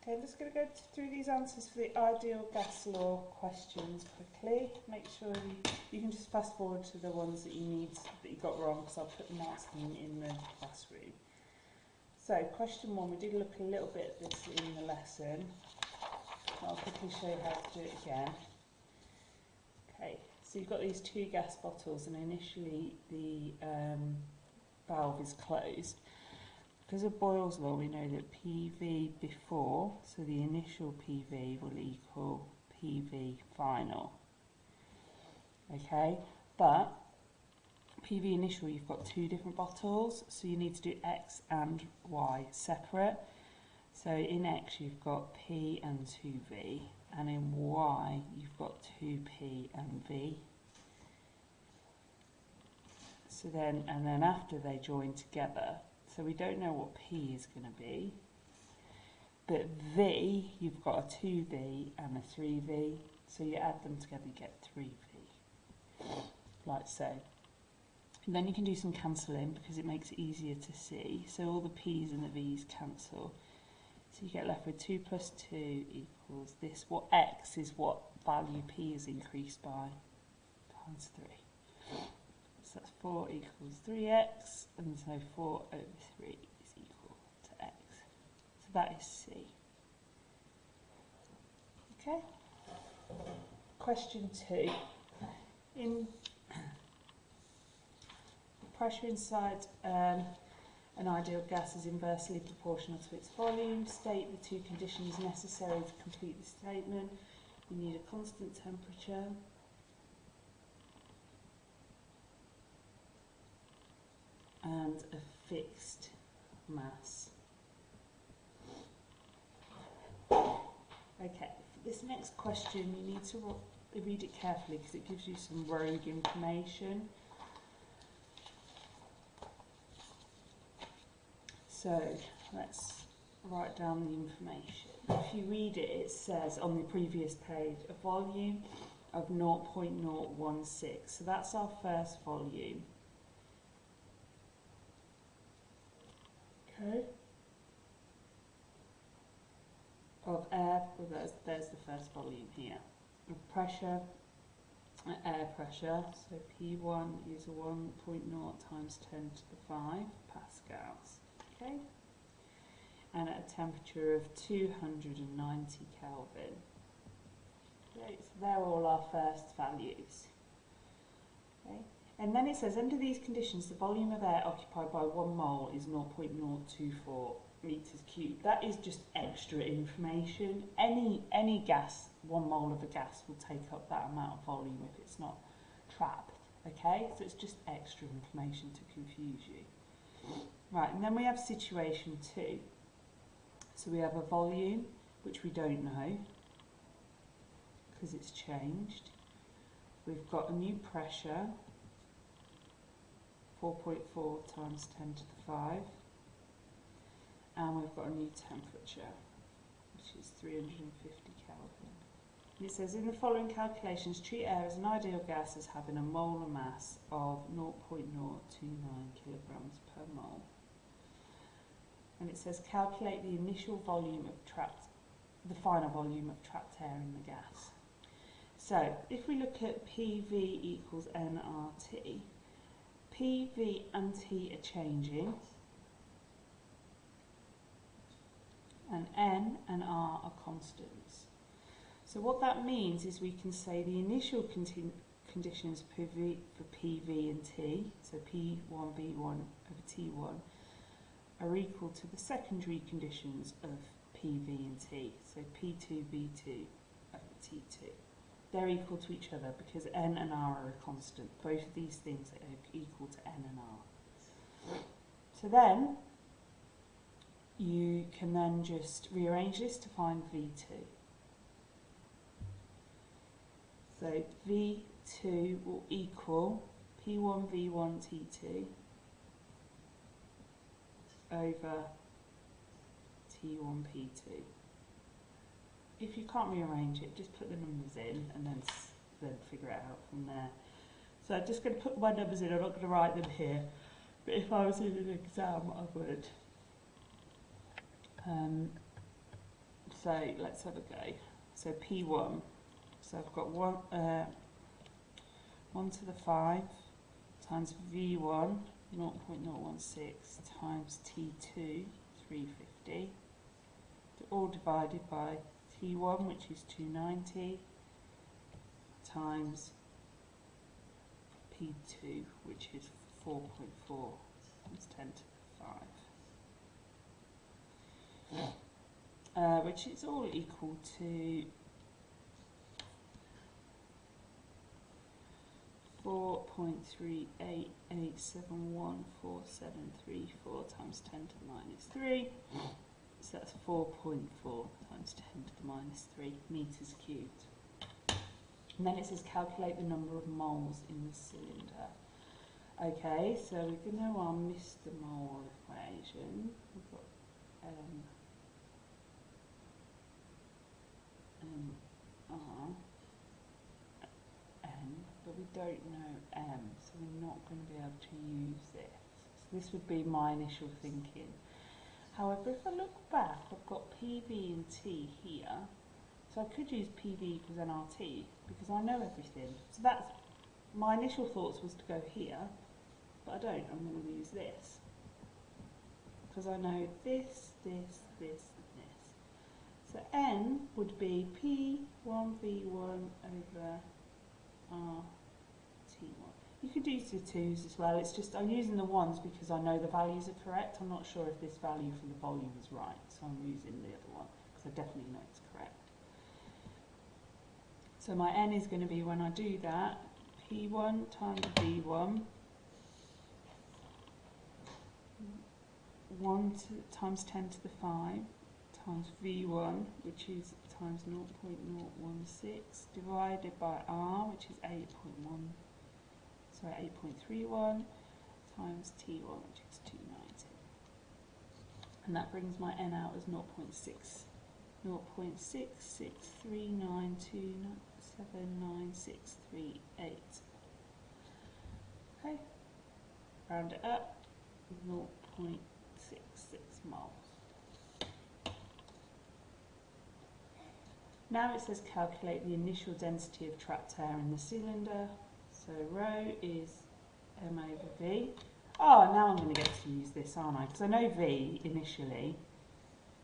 Okay, I'm just going to go through these answers for the ideal gas law questions quickly. Make sure you can just fast forward to the ones that you got wrong, because I'll put the marks in the classroom. So, question 1, we did look a little bit at this in the lesson. I'll quickly show you how to do it again. Okay, so you've got these 2 gas bottles, and initially the valve is closed. Because of Boyle's law, we know that PV before, so the initial PV will equal PV final. Okay, but PV initial, you've got 2 different bottles, so you need to do X and Y separate. So in X you've got P and 2V, and in Y you've got 2P and V. So then, and then after they join together, so we don't know what P is going to be, but V, you've got a 2V and a 3V, so you add them together, you get 3V, like so. And then you can do some cancelling because it makes it easier to see. So all the P's and the V's cancel. So you get left with 2 plus 2 equals this. What X is what value P is increased by, times 3. So that's 4 equals 3x, and so 4 over 3 is equal to x. So that is C. Okay? Question 2. In pressure inside an ideal gas is inversely proportional to its volume. State the 2 conditions necessary to complete the statement. You need a constant temperature, and a fixed mass. Okay, for this next question you need to read it carefully because it gives you some rogue information. So let's write down the information. If you read it, it says on the previous page a volume of 0.016. So that's our first volume. Okay. Of air, well there's the first volume here. Of pressure, air pressure, so P1 is 1.0 times 10 to the 5 pascals. Okay. And at a temperature of 290 Kelvin. Okay, so they're all our first values. Okay. And then it says, under these conditions, the volume of air occupied by 1 mole is 0.024 metres cubed. That is just extra information. Any gas, 1 mole of a gas will take up that amount of volume if it's not trapped. Okay, so it's just extra information to confuse you. Right, and then we have situation 2. So we have a volume, which we don't know, because it's changed. We've got a new pressure, 4.4 times 10 to the 5, and we've got a new temperature, which is 350 Kelvin. And it says, in the following calculations, treat air as an ideal gas as having a molar mass of 0.029 kilograms per mole. And it says, calculate the initial volume of the final volume of trapped air in the gas. So, if we look at PV equals nRT, PV and T are changing, and N and R are constants. So what that means is we can say the initial conditions for PV and T, so P1V1 over T1, are equal to the secondary conditions of PV and T, so P2V2 over T2. They're equal to each other because N and R are a constant. Both of these things are equal to N and R. So then, you can then just rearrange this to find V2. So V2 will equal P1V1 T2 over T1 P2. If you can't rearrange it, just put the numbers in and then figure it out from there. So I'm just going to put my numbers in, I'm not going to write them here, but if I was in an exam I would. So let's have a go. So P1, so I've got 1 to the 5 times V1, 0.016 times T2, 350, all divided by T1, which is 290, times P2, which is 4.4 times 10 to the 5, which is all equal to 4.38871473 times 10 to the minus 3. So that's 4.4 times 10 to the minus 3 meters cubed. And then it says calculate the number of moles in the cylinder. Okay, so we're going to know our Mr. Mole equation. We've got R, N, but we don't know M, so we're not going to be able to use this. So this would be my initial thinking. However, if I look back, I've got PV and T here, so I could use PV equals nRT because I know everything. So that's my initial thoughts was to go here, but I don't. I'm going to use this because I know this, this, this, and this. So N would be P1V1 over RT1. You could use the 2's as well. It's just I'm using the 1's because I know the values are correct. I'm not sure if this value for the volume is right, so I'm using the other one because I definitely know it's correct. So my N is going to be, when I do that, P1 times V1, times 10 to the 5 times V1, which is times 0.016, divided by R, which is 8.31, times T1, which is 290. And that brings my N out as 0.669279638. Okay, round it up, 0.66 moles. Now it says calculate the initial density of trapped air in the cylinder. So rho is M over V. Oh, now I'm going to get to use this, aren't I? Because I know V initially.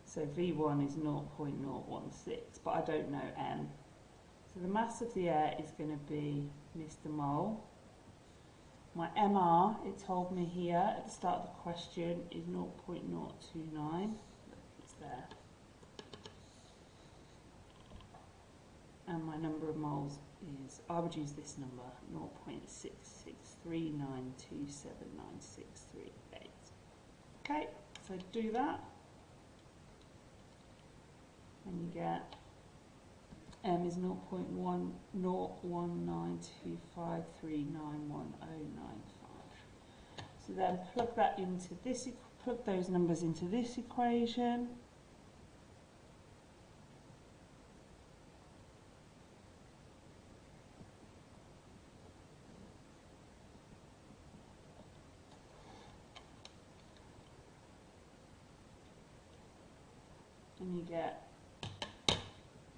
So V1 is 0.016, but I don't know M. So the mass of the air is going to be Mr. Mole. My MR, it told me here at the start of the question, is 0.029. Look, it's there. And my number of moles is, I would use this number, 0.6639279638. Okay, so do that. And you get M is 0.11925391095. So then plug that into this, plug those numbers into this equation. And you get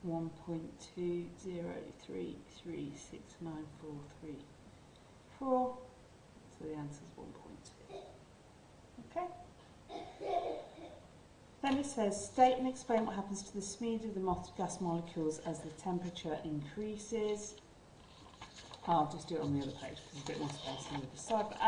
1.203369434. So the answer is 1.2. Okay. Then it says, state and explain what happens to the speed of the gas molecules as the temperature increases. I'll just do it on the other page because there's a bit more space on the other side. But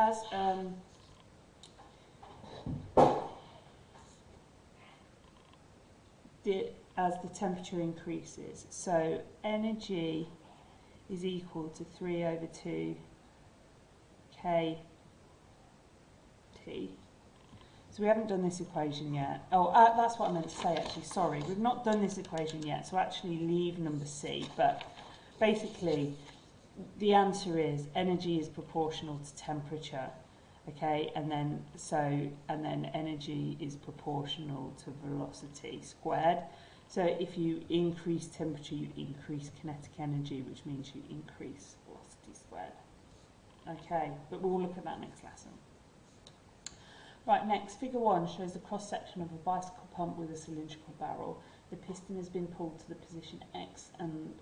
as the temperature increases, so energy is equal to 3 over 2 kT. So we haven't done this equation yet. Oh, that's what I meant to say actually, sorry. We've not done this equation yet, so actually leave number C. But basically, the answer is energy is proportional to temperature. Okay, and then energy is proportional to velocity squared. So if you increase temperature, you increase kinetic energy, which means you increase velocity squared. Okay, but we'll look at that next lesson. Right, next, figure 1 shows the cross-section of a bicycle pump with a cylindrical barrel. The piston has been pulled to the position X and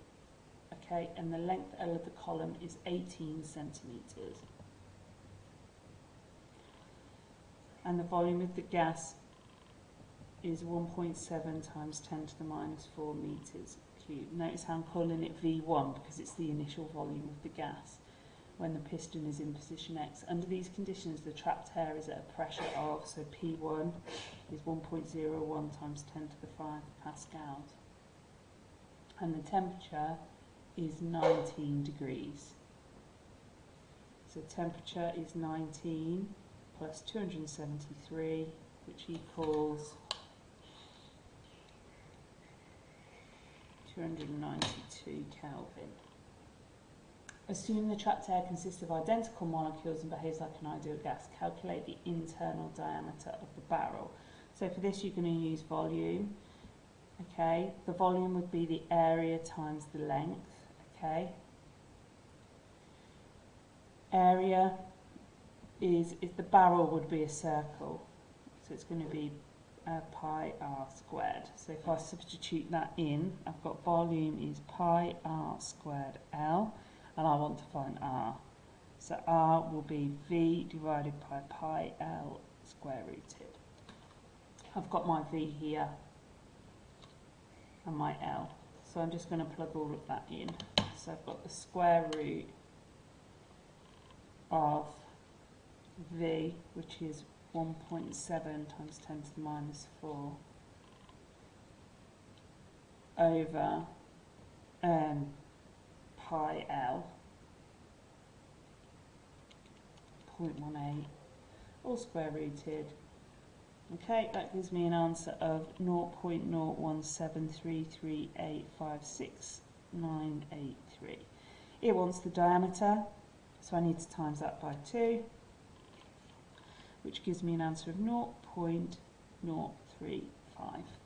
the length L of the column is 18 centimetres. And the volume of the gas is 1.7 times 10 to the minus 4 metres cubed. Notice how I'm calling it V1 because it's the initial volume of the gas when the piston is in position X. Under these conditions, the trapped air is at a pressure of, so P1 is 1.01 times 10 to the 5 pascals. And the temperature is 19 degrees. So temperature is 19 plus 273, which equals 292 Kelvin. Assume the trapped air consists of identical molecules and behaves like an ideal gas. Calculate the internal diameter of the barrel. So for this, you're going to use volume. Okay, the volume would be the area times the length. Okay, area is the barrel would be a circle, so it's going to be pi r squared. So if I substitute that in, I've got volume is pi r squared L, and I want to find r. So r will be V divided by pi L square rooted. I've got my V here and my L. So I'm just going to plug all of that in. So I've got the square root of V, which is 1.7 times 10 to the minus 4 over pi L, 0.18, all square rooted. Okay, that gives me an answer of 0.01733856983. It wants the diameter, so I need to times that by 2, which gives me an answer of 0.035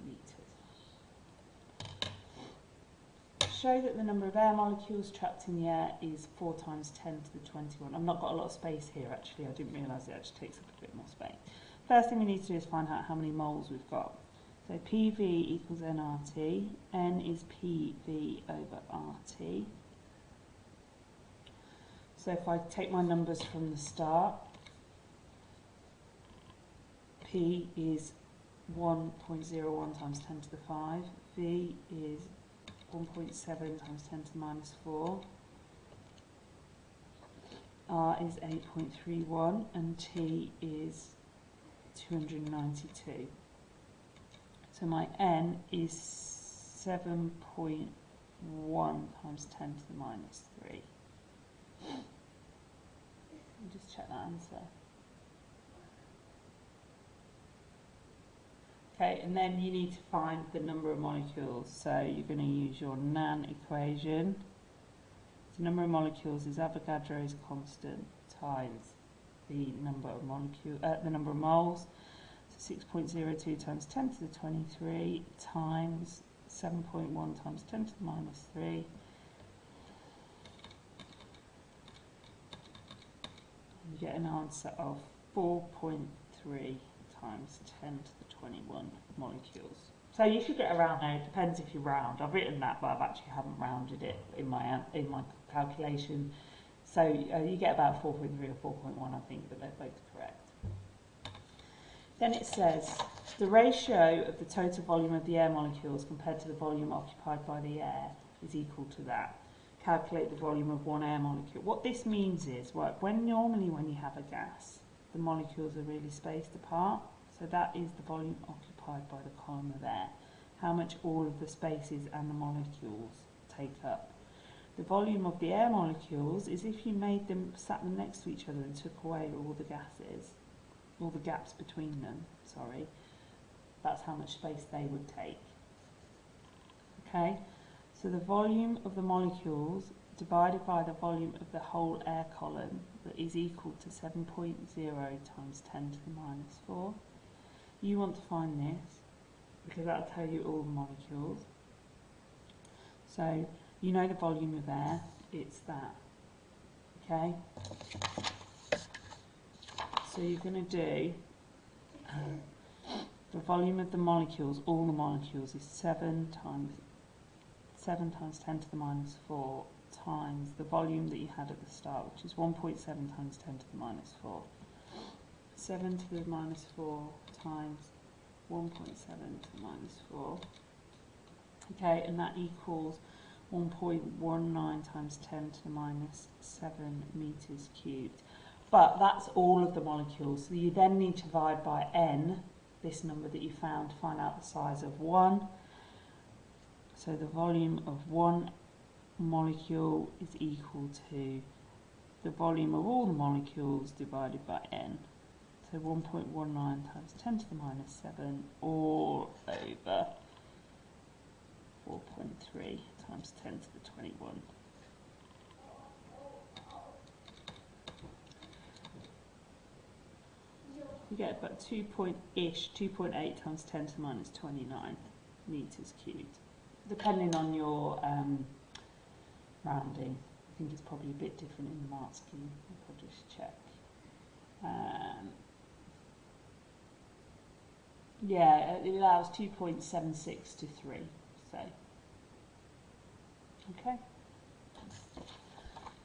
metres. Show that the number of air molecules trapped in the air is 4 times 10 to the 21. I've not got a lot of space here actually, I didn't realise it actually takes up a bit more space. First thing we need to do is find out how many moles we've got. So PV equals nRT, N is PV over RT. So if I take my numbers from the start, P is 1.01 times 10 to the 5, V is 1.7 times 10 to the minus 4, R is 8.31, and T is 292. So my N is 7.1 times 10 to the minus 3. Let me just check that answer. Okay, and then you need to find the number of molecules. So you're going to use your NaN equation. The number of molecules is Avogadro's constant times the number of moles. So 6.02 times 10 to the 23 times 7.1 times 10 to the minus 3. You get an answer of 4.3 times 10 to the 21 molecules. So you should get around there. It depends if you round. I've written that, but I actually haven't rounded it in my calculation. So you get about 4.3 or 4.1, I think, but they're both correct. Then it says the ratio of the total volume of the air molecules compared to the volume occupied by the air is equal to that. Calculate the volume of one air molecule. What this means is, right, normally when you have a gas, the molecules are really spaced apart. So that is the volume occupied by the column of air. How much all of the spaces and the molecules take up. The volume of the air molecules is if you sat them next to each other and took away all the gases, all the gaps between them, sorry, that's how much space they would take. Okay, so the volume of the molecules divided by the volume of the whole air column is equal to 7.0 times 10 to the minus 4. You want to find this because that'll tell you all the molecules. So you know the volume of air, it's that. Okay? So you're going to do The volume of the molecules, all the molecules, is 7 times 10 to the minus 4 times the volume that you had at the start, which is 1.7 times 10 to the minus 4. 7 to the minus 4 times 1.7 to the minus 4. Okay, and that equals 1.19 times 10 to the minus 7 meters cubed. But that's all of the molecules. So you then need to divide by n, this number that you found, to find out the size of 1. So the volume of one molecule is equal to the volume of all the molecules divided by n. So 1.19 times 10 to the minus 7 all over 4.3 times 10 to the 21. You get about 2.8 times 10 to the minus 29 meters cubed, depending on your rounding. I think it's probably a bit different in the mark scheme. I'll just check. Yeah, it allows 2.76 to 3. So, okay.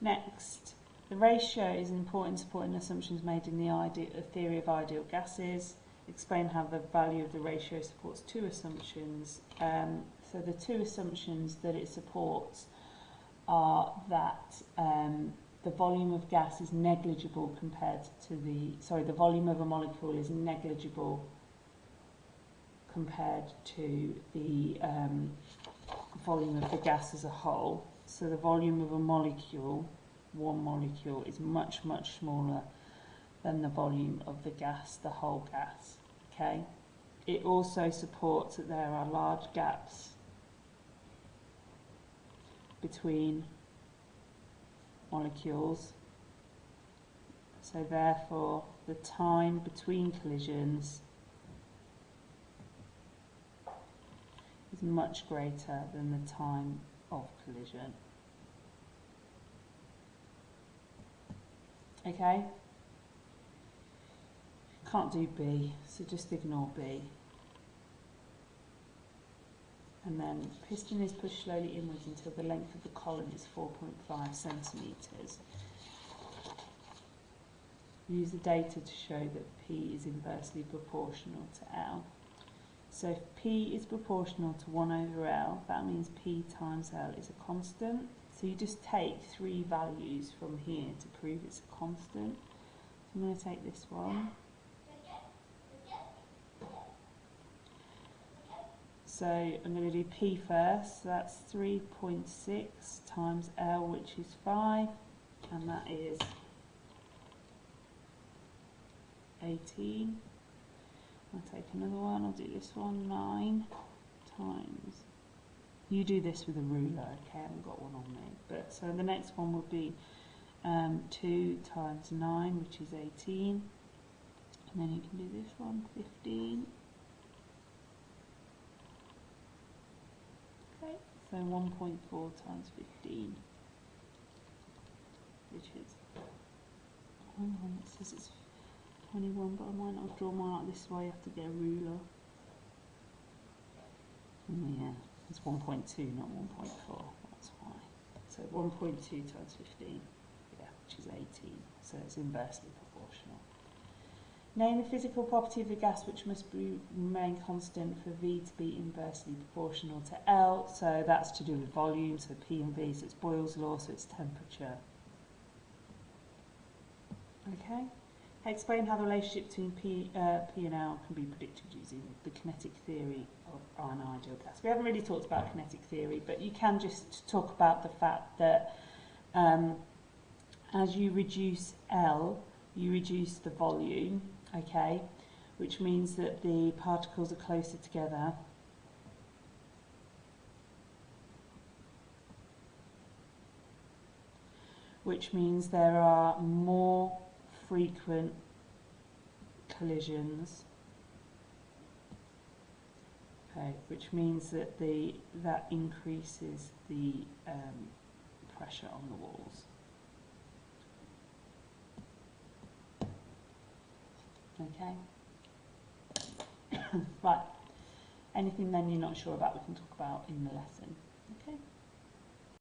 Next, the ratio is important in supporting assumptions made in the theory of ideal gases. Explain how the value of the ratio supports two assumptions. So the two assumptions that it supports are that the volume of gas is negligible compared to the volume of a molecule is negligible compared to the volume of the gas as a whole. So the volume of a molecule, one molecule, is much, much smaller than the volume of the gas, the whole gas. Okay. It also supports that there are large gaps between molecules. So therefore, the time between collisions is much greater than the time of collision. Okay? Can't do B, so just ignore B. And then piston is pushed slowly inwards until the length of the column is 4.5 centimetres. Use the data to show that P is inversely proportional to L. So if P is proportional to 1 over L, that means P times L is a constant. So you just take 3 values from here to prove it's a constant. So I'm going to take this one. So I'm going to do P first. So that's 3.6 times L, which is 5, and that is 18. I'll take another one. I'll do this one. 9 times. You do this with a ruler, okay? I haven't got one on me. But so the next one would be 2 times 9, which is 18. And then you can do this one, 15. Okay, so 1.4 times 15, which is, it says it's 21, but I might not draw mine out this way, I have to get a ruler. Yeah, it's 1.2, not 1.4, that's why. So 1.2 times 15, yeah, which is 18, so it's inversely proportional. Name the physical property of the gas which must remain constant for V to be inversely proportional to L. So that's to do with volume, so P and V, so it's Boyle's law, so it's temperature. Okay. Explain how the relationship between P and L can be predicted using the kinetic theory of an ideal gas. We haven't really talked about kinetic theory, but you can just talk about the fact that as you reduce L, you reduce the volume. Okay, which means that the particles are closer together. Which means there are more frequent collisions. Okay, which means that that increases the pressure on the walls. Okay. Right, anything then you're not sure about we can talk about in the lesson.